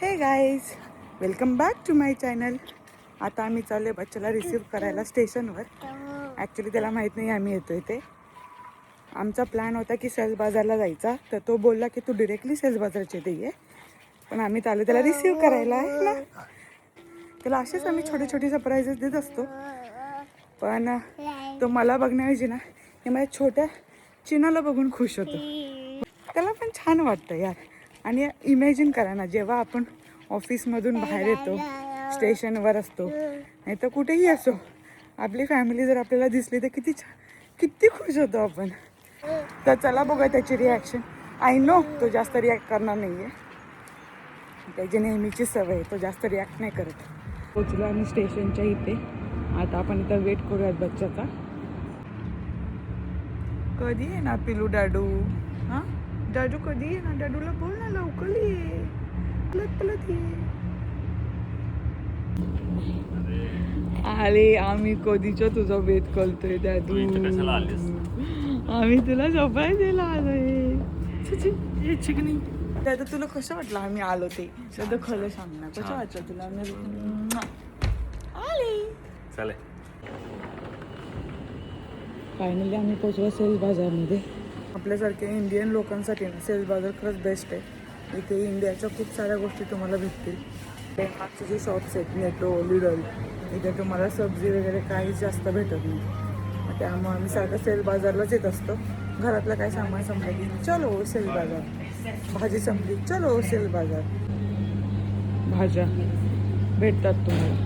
हे guys, welcome back to my channel. आता आम्ही चाललो आहे बच्चाला रिसीव्ह करायला स्टेशनवर. ॲक्च्युली त्याला माहीत नाही आम्ही येतो आहे ते. आमचा प्लॅन होता की सेल्स बाजारला जायचा, तर तो बोलला की तू डिरेक्टली सेल्स बाजारचे ते ये. पण आम्ही चाललो त्याला रिसीव्ह करायला आहे ना. त्याला असेच आम्ही छोटे छोटे सरप्राईजेस देत असतो. पण तो मला बघण्याऐवजी ना हे माझ्या छोट्या चिनाला बघून खुश होतो. त्याला पण छान वाटतं यार. आणि इमॅजिन करा ना, जेव्हा आपण ऑफिसमधून बाहेर येतो, स्टेशनवर असतो, नाही तर कुठेही असो, आपली फॅमिली जर आपल्याला दिसली तर किती खुश होतो आपण. तर चला बघा त्याची रिॲक्शन. आय नो तो जास्त रिॲक्ट करणार नाही आहे, त्याची नेहमीची सवय आहे, तो जास्त रिॲक्ट नाही करत. पोचलो आम्ही स्टेशनच्या इथे. आता आपण इथं वेट करूयात बच्चाचा. कधी आहे ना पिलू डाडू? हां डाडू कधी आहे ना? डाडूला बोल ना लवकर ये, पलत ये. अरे आम्ही कधीच तुझा वेट करतोय दादू. आम्ही तुला झोपाय दिला आलोय. दादा तुला कसं वाटलं आम्ही आलो ते? दादा खरं सांग ना, कसं वाटलं तुला आले? चालेल. फायनली आम्ही पोचलो सेल्स बाजारमध्ये. आपल्यासारख्या इंडियन लोकांसाठी ना सेल्स बाजार खरंच बेस्ट आहे. इथे इंडियाच्या खूप साऱ्या गोष्टी तुम्हाला भेटतील. डेन्मार्कचे जे शॉप्स आहेत, नेटो, लिडल, इथे तुम्हाला सब्जी वगैरे काहीच जास्त भेटत नाही. त्यामुळे आम्ही सारखं सेल बाजारलाच येत असतो. घरातलं काय सामान संपलं की चलो सेल बाजार, भाजी संपली चलो सेल बाजार. भाज्या भेटतात तुम्हाला.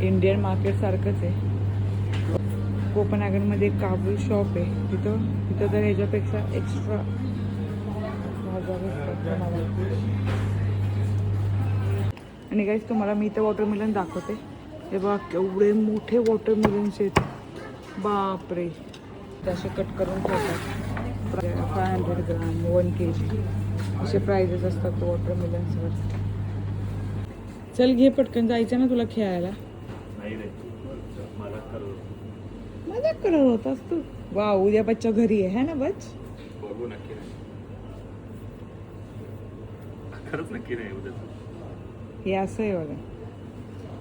इंडियन मार्केट सारखंच आहे. कोपनहॅगनमध्ये एक काबूल शॉप आहे, तिथं तर ह्याच्यापेक्षा एक्स्ट्रा भाज्या भेटतात. आणि काहीच तुम्हाला मी इथं वॉटरमेलन दाखवते. हे बघा केवढे मोठे वॉटरमेलन्स आहेत, बापरे. तसे कट करून ठेवतात. 500 ग्राम 1 kg असे प्राइजेस असतात वॉटरमेलन्सवर. चल घे पटकन, जायचं ना तुला खेळायला. मजाक करत होतास तू. वा, उद्या बच्चा घरी आहे ना बच? बघू नक्की नाही, खरंच नक्की नाही उद्या. हे असं आहे बघा,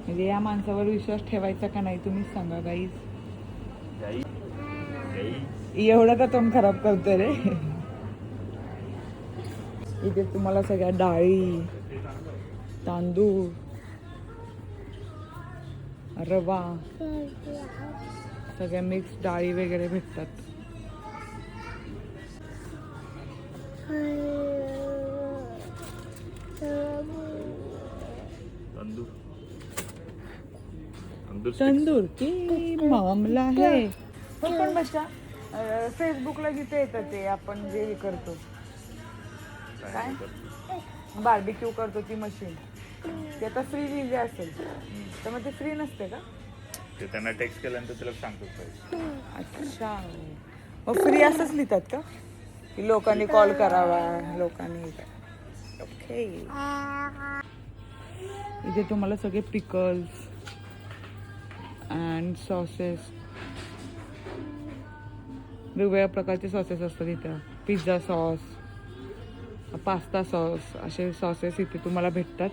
म्हणजे या माणसावर विश्वास ठेवायचा का नाही तुम्हीच सांगा गाईज. एवढा का तोंड खराब करतोय रे. इथे तुम्हाला सगळ्या डाळी, तांदूळ, रवा, सगळ्या मिक्स डाळी वगैरे भेटतात. तंदूर की मामला है. पण बच्चा फेसबुकला जिथे येतं ते आपण जे करतो काय बार्बिक्यू करतो ती मशीन, ते आता फ्री लिहिले असेल तर मग ते फ्री नसते का? ते त्यांना टेक्स्ट केल्यानंतर त्याला सांगतो. अच्छा, मग फ्री असंच लिहितात का की लोकांनी कॉल करावा, लोकांनी? ओके. इथे तुम्हाला सगळे पिकल्स अँड सॉसेस, वेगवेगळ्या प्रकारचे सॉसेस असतात इथं. पिझ्झा सॉस, पास्ता सॉस, असे सॉसेस इथे तुम्हाला भेटतात.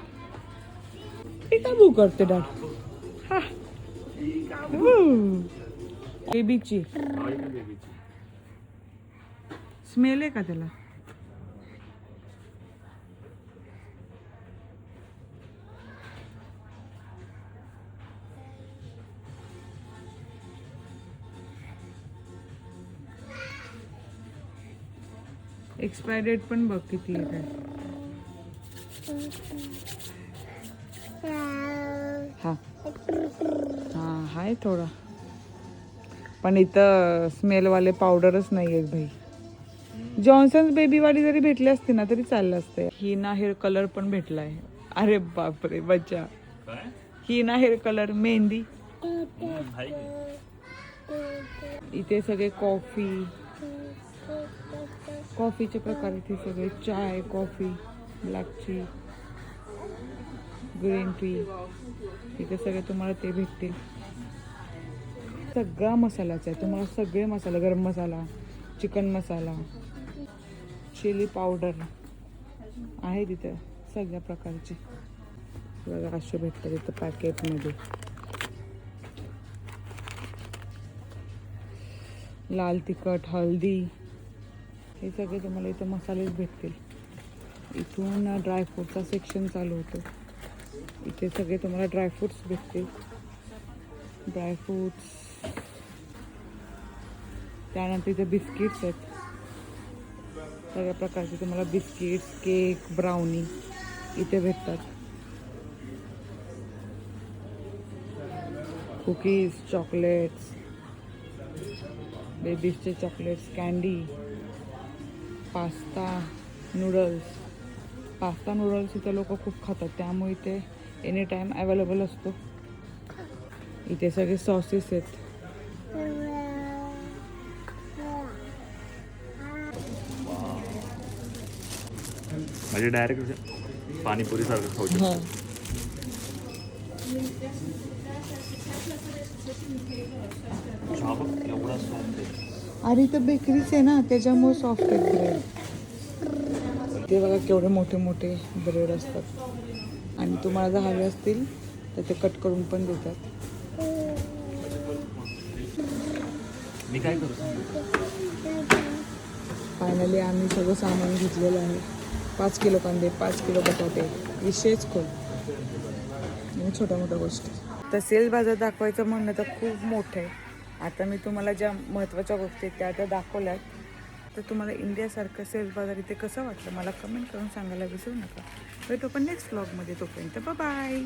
पिकाबू करते डॅड. हा बेबीची स्मेल आहे का त्याला? एक्सपायर डेट पण बघ किती आहे. हा हा हाय थोडा, पण इथं स्मेलवाले पावडरच नाही आहेत भाई. जॉन्सन्स बेबीवाली जरी भेटली असती ना तरी चाललं असतं. हिना हेअर कलर पण भेटलाय. अरे बापरे बच्चा, हिना हेअर कलर मेहंदी. इथे सगळे कॉफीचे प्रकार इथे सगळे. चाय, coffee, black tea, green tea, इथे सगळे तुम्हाला ते भेटतील. सगळा मसालाच आहे तुम्हाला, सगळे मसाला, गरम मसाला, चिकन मसाला, चिली पावडर, आहे तिथं सगळ्या प्रकारची बघा असे भेटतात इथं पॅकेटमध्ये. लाल तिखट, हळदी हे सगळे तुम्हाला इथं मसालेच भेटतील. इथून ड्रायफ्रूटचा सेक्शन चालू होतो. इथे सगळे तुम्हाला ड्रायफ्रूट्स भेटतील. ड्रायफ्रूट्स, त्यानंतर इथे बिस्किट्स आहेत. सगळ्या प्रकारचे तुम्हाला बिस्किट्स, केक, ब्राउनी इथे भेटतात. कुकीज, चॉकलेट्स, बेबीजचे chocolates, candy, pasta, noodles. Pasta noodles इथे लोक खूप खातात, त्यामुळे इथे एनी टाईम अवेलेबल असतो. इथे सगळे सॉसेस आहेत. म्हणजे डायरेक्ट पाणीपुरी सारखं खाऊ शकतो. चहा बघ एवढा सॉफ्ट आहे. अरे इथं बेकरीच आहे ना, त्याच्यामुळे सॉफ्ट आहेत ब्रेड. ते बघा केवढे मोठे मोठे ब्रेड असतात आणि तुम्हाला जर हवे असतील तर ते कट करून पण देतात. मी काय करू फायनली आम्ही सगळं सामान घेतलेलं आहे. 5 किलो कांदे, 5 किलो बटाटे, विशेष खोल आणि छोट्या मोठ्या गोष्टी. तर सेल बाजार दाखवायचं म्हणलं तर खूप मोठं आहे. आता मी तुम्हाला ज्या महत्त्वाच्या गोष्टी आहेत त्या आता दाखवल्यात. तर तुम्हाला इंडियासारखं सेल बाजार इथे कसं वाटलं मला कमेंट करून सांगायला विसरू नका. भेटू पण नेक्स्ट व्लॉगमध्ये. तोपर्यंत बाय.